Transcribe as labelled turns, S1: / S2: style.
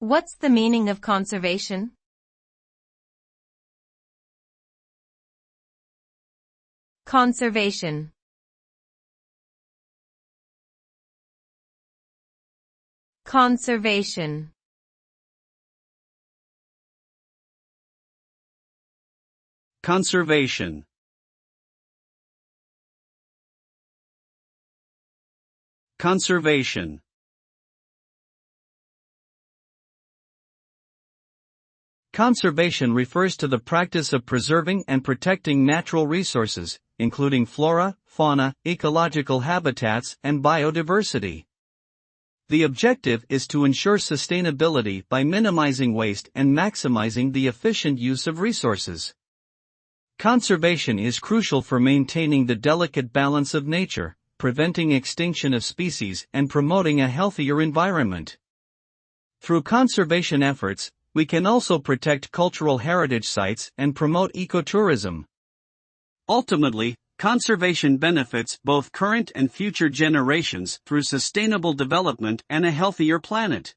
S1: What's the meaning of conservation? Conservation. Conservation.
S2: Conservation. Conservation. Conservation refers to the practice of preserving and protecting natural resources, including flora, fauna, ecological habitats, and biodiversity. The objective is to ensure sustainability by minimizing waste and maximizing the efficient use of resources. Conservation is crucial for maintaining the delicate balance of nature, preventing extinction of species, and promoting a healthier environment. Through conservation efforts, we can also protect cultural heritage sites and promote ecotourism. Ultimately, conservation benefits both current and future generations through sustainable development and a healthier planet.